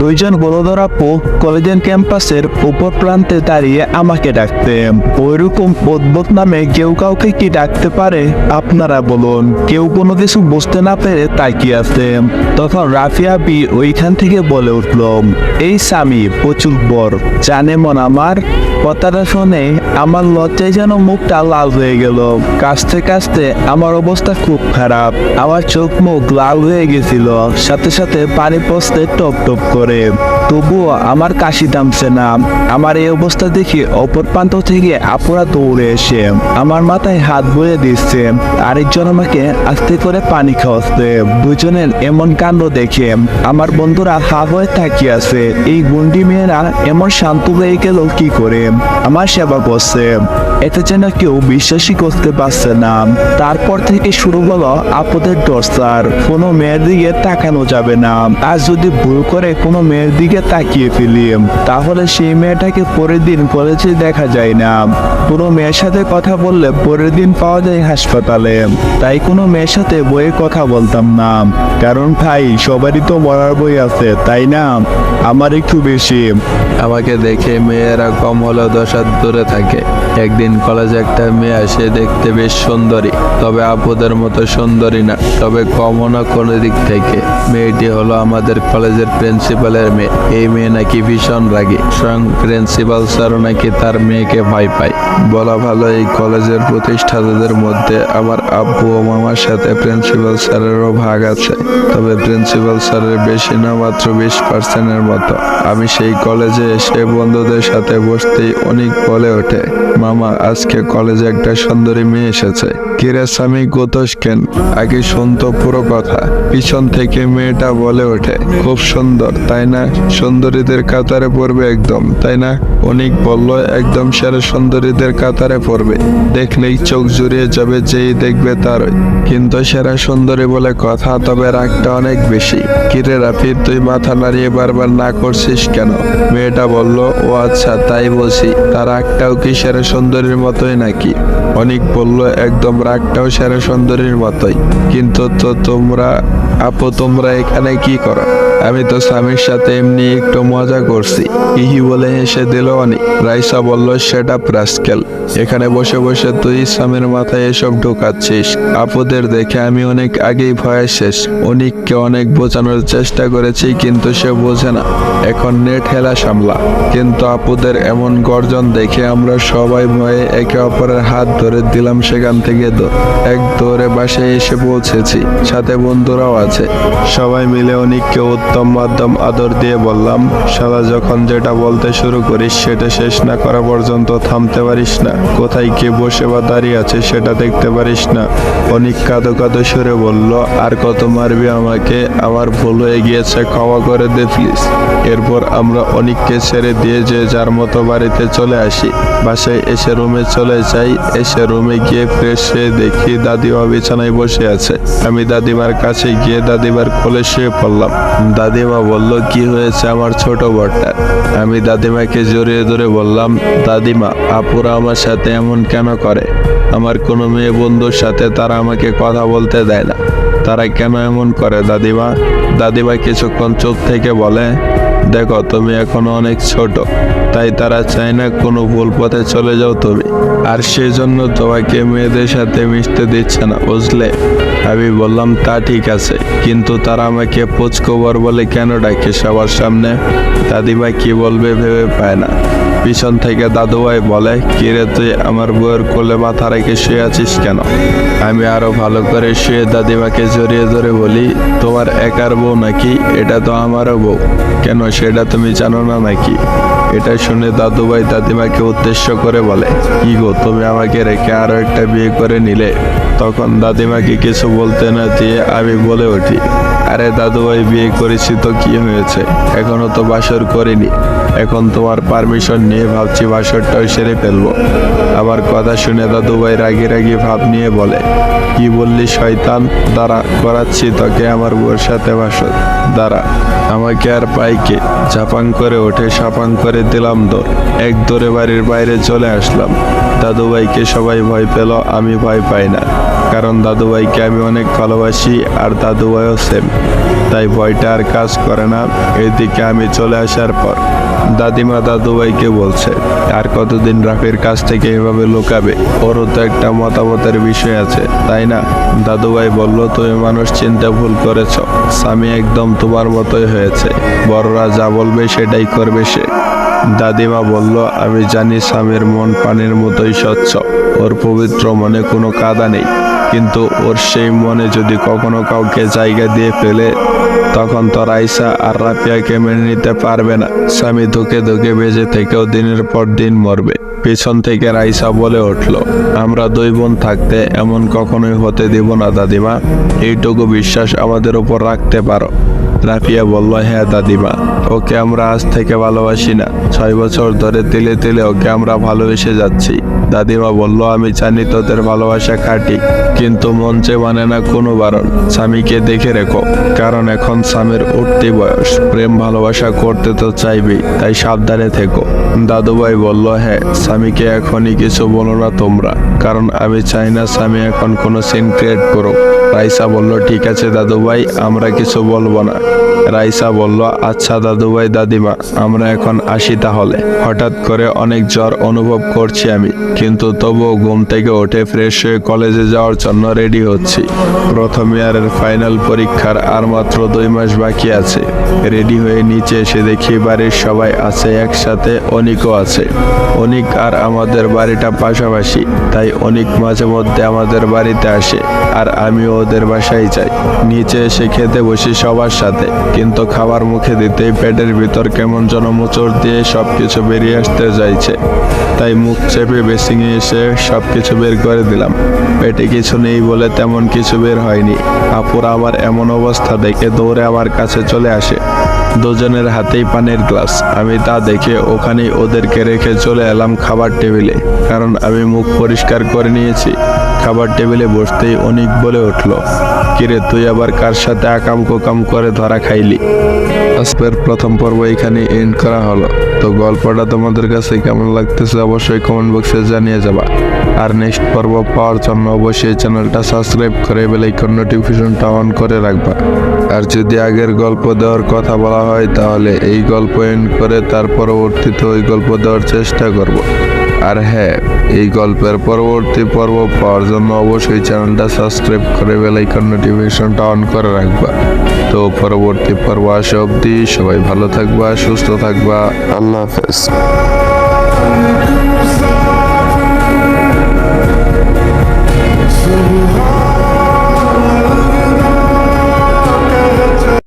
দুইজন বড়ধর আপু কলেজের ক্যাম্পাসের উপর প্রান্তে দাঁড়িয়ে আমাকে ডাকতে। ওইরকম অদ্ভুত নামে কেউ কাউকে কি ডাকতে পারে আপনারা বলুন। কেউ কোনো কিছু বুঝতে না পেরে তাকিয়ে আছে। তখন রাফিয়া বি ওইখান থেকে বলে উঠল, এই স্বামী প্রচুর বর জানে মন আমার। কথাটা শুনে আমার লজ্জায় যেন মুখটা লাল হয়ে গেল। কাশতে কাশতে আমার অবস্থা খুব খারাপ। আমার চোখ মুখ লাল হয়ে গেছিল, সাথে সাথে পানি পড়তে টপ টপ করে। তবুও আমার কাশি থামছে না। আমার এই অবস্থা দেখে অপর প্রান্ত থেকে আপুরা দৌড়ে এসে আমার মাথায় হাত বয়ে দিচ্ছে। আরেকজন আমাকে আস্তে করে পানি খাওয়াচ্ছে। দুজনের এমন কাণ্ড দেখে আমার বন্ধুরা হা হয়ে তাকিয়ে আছে। এই গুন্ডি মেয়েরা এমন শান্ত হয়ে গেল কি করে? আমার সেবা করছে, এটা যেন কেউ বিশ্বাসই করতে পারছে না। তারপর থেকে শুরু হলো আপদের টর্চার। কোনো মেয়ের দিকে তাকানো যাবে না। আর যদি ভুল করে কোনো মেয়ের দিকে তাকিয়ে ফেলি, তাহলে সেই মেয়েটাকে পরের দিন কলেজে দেখা যায় না। কোনো মেয়ের সাথে কথা বললে পরের দিন পাওয়া যায় হাসপাতালে। তাই কোনো মেয়ের সাথে বইয়ে কথা বলতাম না, কারণ ভাই সবারই তো মরার বই আছে, তাই না? আমার একটু বেশি। আমাকে দেখে মেয়েরা কম হলেও 10 হাত দূরে থাকে। একদিন কলেজে একটা মেয়ে আসে, দেখতে বেশ সুন্দরী, তবে আপুদের মতো সুন্দরী না, তবে কমও না কোনো দিক থেকে। মেয়েটি হলো আমাদের কলেজের প্রিন্সিপালের মেয়ে। এই মেয়ে নাকি ভীষণ রাগী, স্বয়ং প্রিন্সিপাল স্যারও নাকি তার মেয়েকে ভয় পায়। বলা ভালো, এই কলেজের প্রতিষ্ঠাতাদের মধ্যে আমার আব্বু ও মামার সাথে প্রিন্সিপাল স্যারেরও ভাগ আছে, তবে প্রিন্সিপাল স্যারের বেশি না, মাত্র 20% মতো। আমি সেই কলেজে এসে বন্ধুদের সাথে বসতেই অনেক বলে ওঠে, মামা আজকে কলেজে একটা সুন্দরী মেয়ে এসেছে। কিরে স্বামী গোতোষ কেন? আগে শুনতো পুরো কথা। পিছন থেকে মেয়েটা বলে ওঠে, খুব সুন্দর তাই না? সুন্দরীদের কাতারে পড়বে একদম, তাই না? অনেক বলল একদম সেরা সুন্দরীদের কাতারে পড়বে, দেখলেই চোখ জুড়িয়ে যাবে, যেই দেখবে তারই। কিন্তু সেরা সুন্দরী বলে কথা, তবে রাগটা অনেক বেশি। কিরে রাফি, তুই মাথা নাড়িয়ে বারবার না করছিস কেন? মেয়েটা বলল, ও আচ্ছা তাই বলছি, তার রাগটাও কি সেরা সুন্দরীর মতোই নাকি? অনেক বলল, একদম রাগটাও সেরা সুন্দরীর মতোই। কিন্তু তো তোমরা এখানে কি করো? আমি তো স্বামীর সাথে এমনি একটু মজা করছি, ইহি বলে হেসে দিল অনেক। রাইসা বলল, সেট আপ রাস্কেল, এখানে বসে বসে তুই স্বামীর মাথায় এসব ঢোকাচ্ছিস। আপুদের দেখে আমি অনেক আগেই ভয় শেষ। অনেককে অনেক বোঝানোর চেষ্টা করেছি, কিন্তু সে বোঝে না। এখন নেট হেলা সামলা। কিন্তু আপুদের এমন গর্জন দেখে আমরা সবাই ভয়ে একে অপরের হাত ধরে দিলাম। সেখান থেকে এক দৌড়ে বাসায় এসে পৌঁছেছি, সাথে বন্ধুরাও আছে। সবাই মিলে অনেককে উত্তম মাধ্যম আদর দিয়ে বললাম, শালা যখন যেটা বলতে শুরু করিস সেটা শেষ না করা পর্যন্ত থামতে পারিস না। কোথায় কে বসে বা দাঁড়িয়ে আছে সেটা দেখতে পারিস না। অনেক কাঁদো কাঁদো সুরে বলল, আর কত মারবি আমাকে? আমার ভুল হয়ে গিয়েছে, ক্ষমা করে দে প্লিজ। এরপর আমরা অনেককে ছেড়ে দিয়ে যে যার মতো বাড়িতে চলে আসি। বাসায় এসে রুমে চলে যাই। এসে রুমে গিয়ে ফ্রেশ হয়ে দেখি দাদিমা বিছানায় বসে আছে। আমি দাদিমার কাছে গিয়ে দাদিমার কোলে শুয়ে পড়লাম। দাদিমা বলল, কি হয়েছে আমার ছোট বড়টার? আমি দাদিমাকে জড়িয়ে ধরে বললাম, দাদিমা আপুরা আমার সাথে এমন কেন করে? আমার কোনো মেয়ে বন্ধুর সাথে তারা আমাকে কথা বলতে দেয় না, তারা কেন এমন করে দাদিমা? দাদিমা কিছুক্ষণ চুপ থেকে বলে, দেখো তুমি এখনো অনেক ছোট, তাই তারা চায় না কোনো ভুল পথে চলে যাও তুমি, আর সেই জন্য তোমাকে মেয়েদের সাথে মিশতে দিচ্ছে না, বুঝলে? আমি বললাম, তা ঠিক আছে, কিন্তু তারা আমাকে পুচকোবর বলে কেন ডাকে সবার সামনে? দাদিমা কি বলবে ভেবে পায় না। পিছন থেকে দাদুভাই বলে, কিরে তুই আমার বউয়ের কোলে মাথা রেখে শুয়ে আছিস কেন? আমি আরো ভালো করে শুয়ে দাদিমাকে জড়িয়ে ধরে বলি, তোমার একার বউ নাকি? এটা তো আমারও বউ। কেন সেটা তুমি জানো না নাকি? এটা শুনে দাদুভাই দাদিমাকে উদ্দেশ্য করে বলে, কি গো তুমি আমাকে রেখে আরো একটা বিয়ে করে নিলে? তখন দাদিমাকে কিছু বলতে না দিয়ে আমি বলে উঠি, আরে দাদুভাই বিয়ে করেছি তো কি হয়েছে, এখনো তো বাসর করিনি। এখন তোমার পারমিশন নিয়ে ভাবছি বাসরটাও সেরে ফেলবো। আমার কথা শুনে দাদুভাই রাগি রাগি ভাব নিয়ে বলে, কি বললি শয়তান? দাঁড়া, করাচ্ছি তোকে আমার বউয়ের সাথে বাসর, দাঁড়া। আমাকে আর পাইকে ঝাপাং করে ওঠে, সাপাং করে দিলাম দৌড়। এক দৌড়ে বাড়ির বাইরে চলে আসলাম। দাদুভাইকে সবাই ভয় পেল, আমি ভয় পাই না, কারণ দাদুভাইকে আমি অনেক ভালোবাসি, আর দাদুভাইও সেম। তাই ভয়টা আর কাজ করে না। এদিকে আমি চলে আসার পর দাদিমা দাদুভাইকে বলছে, আর কতদিন রাফির কাছ থেকে এভাবে লুকাবে? ওরও তো একটা মতামতের বিষয় আছে, তাই না? দাদুভাই বলল, তুমি মানুষ চিনতে ভুল করেছ। স্বামী একদম তোমার মতোই হয়েছে, বড়রা যা বলবে সেটাই করবে সে। দাদিমা বলল, আমি জানি স্বামীর মন পানির মতোই স্বচ্ছ, ওর পবিত্র মনে কোনো কাদা নেই, কিন্তু ওর সেই মনে যদি কখনো কাউকে জায়গা দিয়ে ফেলে, তখন তো রাইসা আর রাফিয়াকে মেনে নিতে পারবে না। স্বামী ধুকে ধুকে বেঁচে থেকেও দিনের পর দিন মরবে। পেছন থেকে রাইসা বলে উঠল, আমরা দুই বোন থাকতে এমন কখনোই হতে দিব না দাদিমা, এইটুকু বিশ্বাস আমাদের উপর রাখতে পারো। রাফিয়া বলল, হ্যাঁ দাদিমা, ওকে আমরা আজ থেকে ভালোবাসি না, 6 বছর ধরে তিলে তিলে ওকে আমরা ভালোবেসে যাচ্ছি। দাদিমা বলল, আমি জানি তোদের ভালোবাসা খাঁটি, কিন্তু মঞ্চে মানে না কোনো বারণ। স্বামীকে দেখে রেখো, কারণ এখন স্বামীর উঠতি বয়স, প্রেম ভালোবাসা করতে তো চাইবেই, তাই সাবধানে থেকো। দাদুভাই বলল, হ্যাঁ, স্বামীকে এখনই কিছু বলো না তোমরা, কারণ আমি চাই না স্বামী এখন কোনো সিন ক্রিয়েট করুক। রাইসা বলল, ঠিক আছে দাদুভাই, আমরা কিছু বলবো না। রাইসা বলল, আচ্ছা দাদুভাই দাদিমা, আমরা এখন আসি তাহলে। হঠাৎ করে অনেক জ্বর অনুভব করছি আমি, কিন্তু তবুও ঘুম থেকে উঠে ফ্রেশ হয়ে কলেজে যাওয়ার জন্য রেডি হচ্ছি। প্রথম ইয়ারের ফাইনাল পরীক্ষার আর মাত্র 2 মাস বাকি আছে। রেডি হয়ে নিচে এসে দেখি বাড়ির সবাই আছে একসাথে, অনিকও আছে। অনিক আর আমাদের বাড়িটা পাশাপাশি, তাই অনিক মাঝে মধ্যে আমাদের বাড়িতে আসে, আর আমিও ওদের বাসায় যাই। নিচে এসে খেতে বসি সবার সাথে, কিন্তু খাবার মুখে দিতেই পেটের ভিতর কেমন যেন মোচড় দিয়ে সবকিছু বেরিয়ে আসতে চাইছে, তাই মুখ চেপে বেসিংয়ে এসে সবকিছু বের করে দিলাম। পেটে কিছু নেই বলে তেমন কিছু বের হয়নি। আপুরা আমার এমন অবস্থা দেখে দৌড়ে আমার কাছে চলে আসে। দুজনের হাতেই পানির গ্লাস। আমি তা দেখে ওখানেই ওদেরকে রেখে চলে এলাম খাবার টেবিলে, কারণ আমি মুখ পরিষ্কার করে নিয়েছি। খাবার টেবিলে বসতেই অনিক বলে উঠল, কিরে তুই আবার কার সাথে আকাম কোকাম করে ধরা খাইলি? আজকের প্রথম পর্ব এখানে এন্ড করা হলো। তো গল্পটা তোমাদের কাছে কেমন লাগতেছে অবশ্যই কমেন্ট বক্সে জানিয়ে যাবা। আর নেক্সট পর্ব পাওয়ার জন্য অবশ্যই চ্যানেলটা সাবস্ক্রাইব করে বেল আইকন নোটিফিকেশনটা অন করে রাখবা। আর যদি আগের গল্প দেওয়ার কথা বলা হয়, তাহলে এই গল্প এন্ড করে তার পরবর্তীতে ওই গল্প দেওয়ার চেষ্টা করব। আর হ্যাঁ, এই গল্পের পরবর্তী পর্ব পাওয়ার জন্য অবশ্যই চ্যানেলটা সাবস্ক্রাইব করে বেল আইকন নোটিফিকেশনটা অন করে রাখবা। তো পরবর্তী পর্ব আসা অবধি সবাই ভালো থাকবা, সুস্থ থাকবা। আল্লাহ হাফেজ।